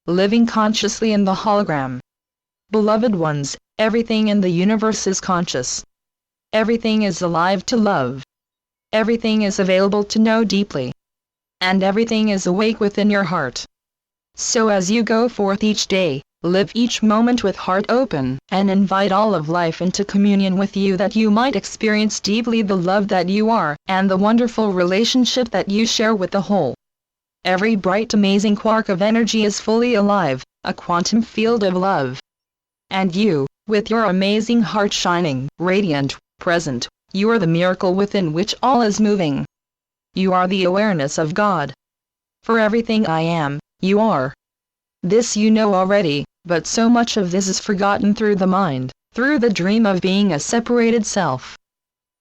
living consciously in the hologram. Beloved ones, everything in the universe is conscious. Everything is alive to love. Everything is available to know deeply. And everything is awake within your heart. So as you go forth each day, live each moment with heart open, and invite all of life into communion with you, that you might experience deeply the love that you are, and the wonderful relationship that you share with the whole. Every bright amazing quark of energy is fully alive, a quantum field of love. And you, with your amazing heart shining, radiant, present, you are the miracle within which all is moving. You are the awareness of God. For everything I am, you are. This you know already, but so much of this is forgotten through the mind, through the dream of being a separated self.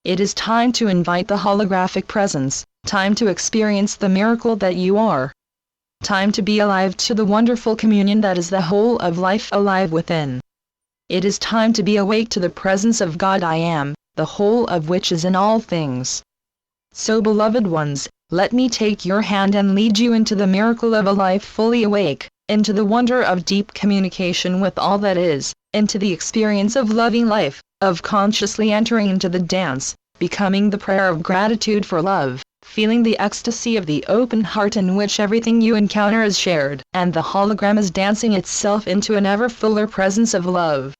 It is time to invite the holographic presence, time to experience the miracle that you are. Time to be alive to the wonderful communion that is the whole of life alive within. It is time to be awake to the presence of God I am, the whole of which is in all things. So beloved ones, let me take your hand and lead you into the miracle of a life fully awake, into the wonder of deep communication with all that is, into the experience of loving life, of consciously entering into the dance, becoming the prayer of gratitude for love, feeling the ecstasy of the open heart in which everything you encounter is shared, and the hologram is dancing itself into an ever fuller presence of love.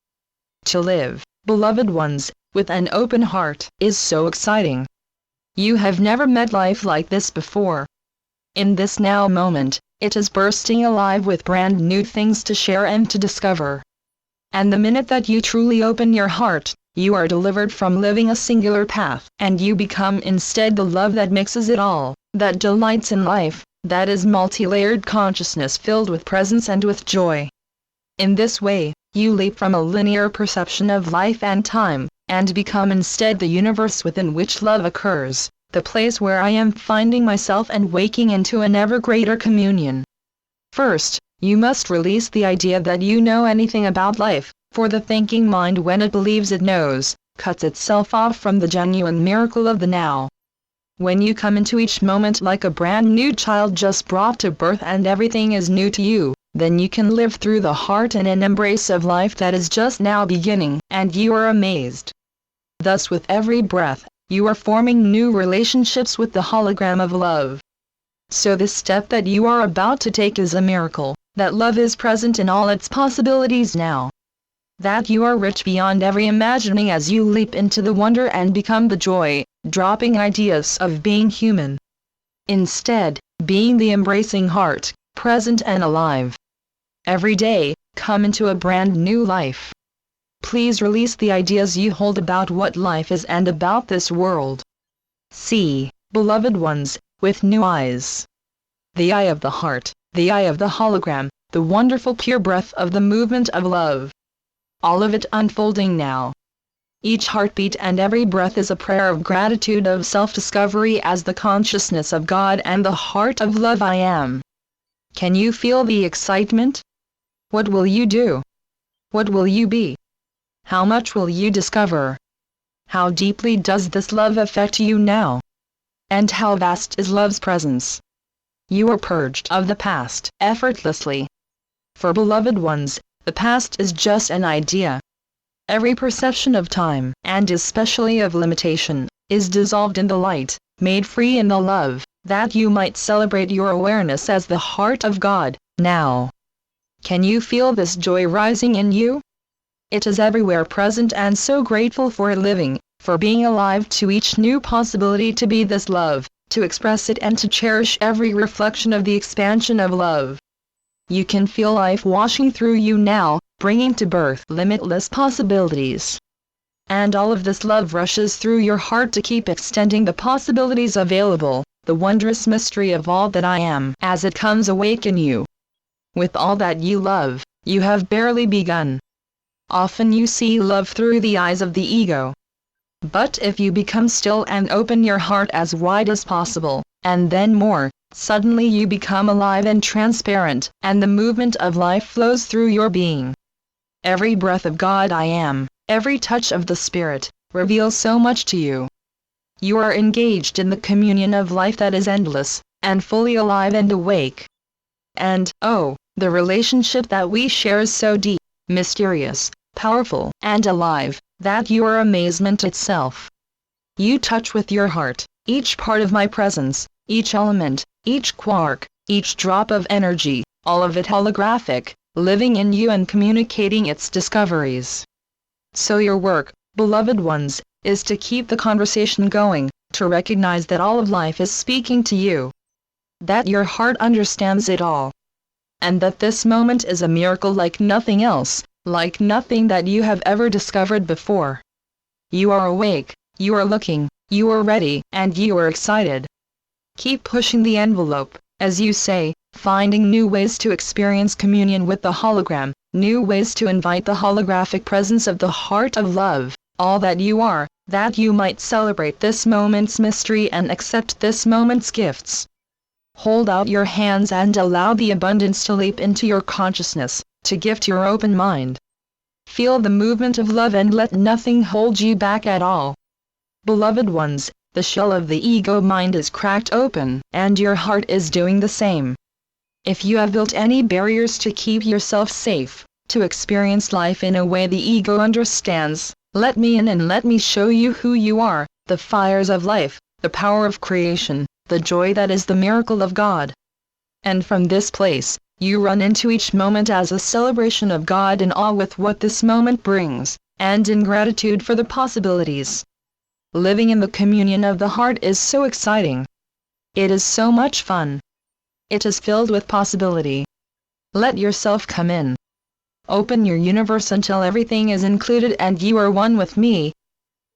To live, beloved ones, with an open heart, is so exciting. You have never met life like this before. In this now moment, it is bursting alive with brand new things to share and to discover. And the minute that you truly open your heart, you are delivered from living a singular path, and you become instead the love that mixes it all, that delights in life, that is multi-layered consciousness filled with presence and with joy. In this way, you leap from a linear perception of life and time, and become instead the universe within which love occurs, the place where I am finding myself and waking into an ever greater communion. First, you must release the idea that you know anything about life, for the thinking mind, when it believes it knows, cuts itself off from the genuine miracle of the now. When you come into each moment like a brand new child just brought to birth and everything is new to you, then you can live through the heart in an embrace of life that is just now beginning, and you are amazed. Thus with every breath, you are forming new relationships with the hologram of love. So this step that you are about to take is a miracle, that love is present in all its possibilities now. That you are rich beyond every imagining as you leap into the wonder and become the joy, dropping ideas of being human. Instead, being the embracing heart, present and alive. Every day, come into a brand new life. Please release the ideas you hold about what life is and about this world. See, beloved ones, with new eyes. The eye of the heart, the eye of the hologram, the wonderful pure breath of the movement of love. All of it unfolding now. Each heartbeat and every breath is a prayer of gratitude, of self-discovery as the consciousness of God and the heart of love I am. Can you feel the excitement? What will you do? What will you be? How much will you discover? How deeply does this love affect you now? And how vast is love's presence? You are purged of the past effortlessly. For beloved ones, the past is just an idea. Every perception of time, and especially of limitation, is dissolved in the light, made free in the love, that you might celebrate your awareness as the heart of God, now. Can you feel this joy rising in you? It is everywhere present, and so grateful for living, for being alive to each new possibility to be this love, to express it and to cherish every reflection of the expansion of love. You can feel life washing through you now, bringing to birth limitless possibilities. And all of this love rushes through your heart to keep extending the possibilities available, the wondrous mystery of all that I am, as it comes awake in you. With all that you love, you have barely begun. Often you see love through the eyes of the ego. But if you become still and open your heart as wide as possible, and then more, suddenly you become alive and transparent, and the movement of life flows through your being. Every breath of God I am, every touch of the Spirit, reveals so much to you. You are engaged in the communion of life that is endless, and fully alive and awake. And, oh, The relationship that we share is so deep, mysterious, powerful, and alive, that you are amazement itself. You touch with your heart each part of my presence, each element, each quark, each drop of energy, all of it holographic, living in you and communicating its discoveries. So your work, beloved ones, is to keep the conversation going, to recognize that all of life is speaking to you, that your heart understands it all, and that this moment is a miracle like nothing else, like nothing that you have ever discovered before. You are awake, you are looking, you are ready, and you are excited. Keep pushing the envelope, as you say, finding new ways to experience communion with the hologram, new ways to invite the holographic presence of the heart of love, all that you are, that you might celebrate this moment's mystery and accept this moment's gifts. Hold out your hands and allow the abundance to leap into your consciousness, to gift your open mind. Feel the movement of love and let nothing hold you back at all. Beloved ones, the shell of the ego mind is cracked open, and your heart is doing the same. If you have built any barriers to keep yourself safe, to experience life in a way the ego understands, let me in and let me show you who you are, the fires of life, the power of creation, the joy that is the miracle of God. And from this place, you run into each moment as a celebration of God in awe with what this moment brings, and in gratitude for the possibilities. Living in the communion of the heart is so exciting. It is so much fun. It is filled with possibility. Let yourself come in. Open your universe until everything is included and you are one with me.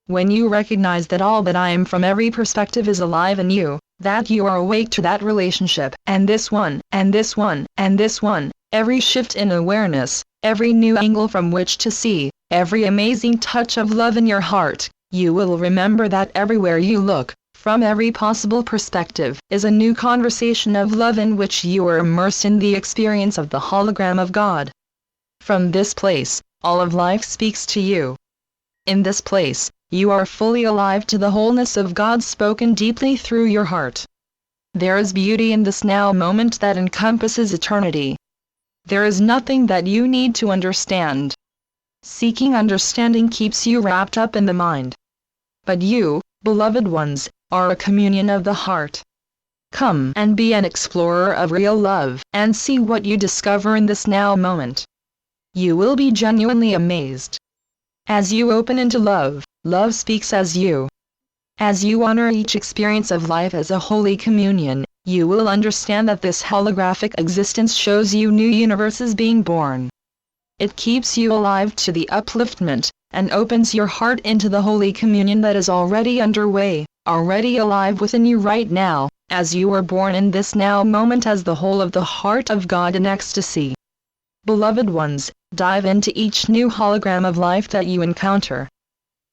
When you recognize that all that I am from every perspective is alive in you, that you are awake to that relationship, and this one, and this one, and this one, every shift in awareness, every new angle from which to see, every amazing touch of love in your heart, you will remember that everywhere you look, from every possible perspective, is a new conversation of love in which you are immersed in the experience of the hologram of God. From this place, all of life speaks to you. In this place, you are fully alive to the wholeness of God spoken deeply through your heart. There is beauty in this now moment that encompasses eternity. There is nothing that you need to understand. Seeking understanding keeps you wrapped up in the mind. But you, beloved ones, are a communion of the heart. Come and be an explorer of real love, and see what you discover in this now moment. You will be genuinely amazed. As you open into love, love speaks as you. As you honor each experience of life as a holy communion, you will understand that this holographic existence shows you new universes being born. It keeps you alive to the upliftment, and opens your heart into the holy communion that is already underway, already alive within you right now, as you are born in this now moment as the whole of the heart of God in ecstasy. Beloved ones, dive into each new hologram of life that you encounter.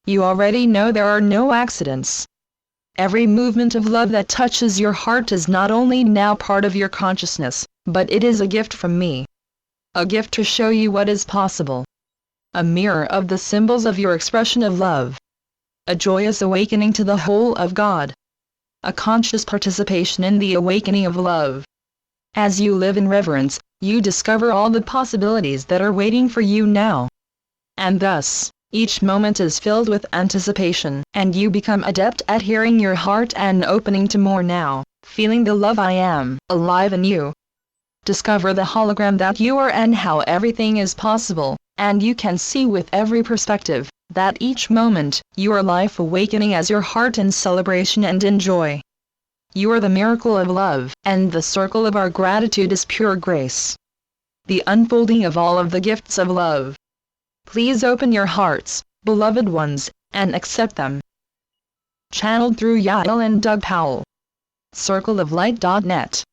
You already know there are no accidents. Every movement of love that touches your heart is not only now part of your consciousness, but it is a gift from me. A gift to show you what is possible. A mirror of the symbols of your expression of love. A joyous awakening to the whole of God. A conscious participation in the awakening of love. As you live in reverence, you discover all the possibilities that are waiting for you now. And thus, each moment is filled with anticipation, and you become adept at hearing your heart and opening to more now, feeling the love I am, alive in you. Discover the hologram that you are and how everything is possible, and you can see with every perspective, that each moment, you are life awakening as your heart in celebration and in joy. You are the miracle of love, and the circle of our gratitude is pure grace. The unfolding of all of the gifts of love. Please open your hearts, beloved ones, and accept them. Channeled through Yael and Doug Powell. circleoflight.net